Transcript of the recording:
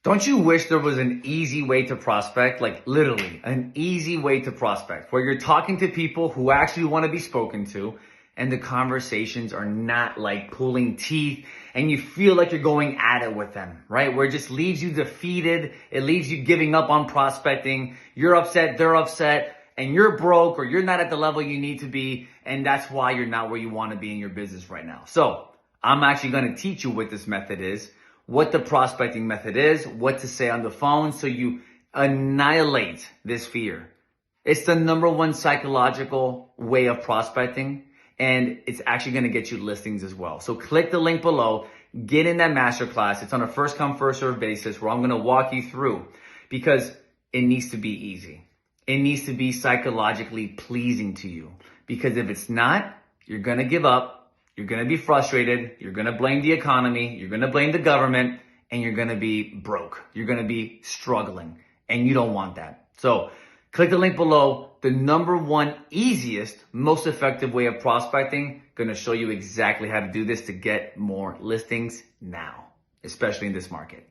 Don't you wish there was an easy way to prospect? Like literally an easy way to prospect where you're talking to people who actually want to be spoken to and the conversations are not like pulling teeth and you feel like you're going at it with them, right? Where it just leaves you defeated. It leaves you giving up on prospecting. You're upset, they're upset, and you're broke or you're not at the level you need to be. And that's why you're not where you want to be in your business right now. So I'm actually going to teach you what this method is, what the prospecting method is, what to say on the phone so you annihilate this fear. It's the number one psychological way of prospecting, and it's actually going to get you listings as well. So click the link below, get in that masterclass. It's on a first come, first serve basis where I'm going to walk you through because it needs to be easy. It needs to be psychologically pleasing to you because if it's not, you're going to give up. You're going to be frustrated. You're going to blame the economy. You're going to blame the government and you're going to be broke. You're going to be struggling and you don't want that. So click the link below. The number one easiest, most effective way of prospecting. Going to show you exactly how to do this to get more listings now, especially in this market.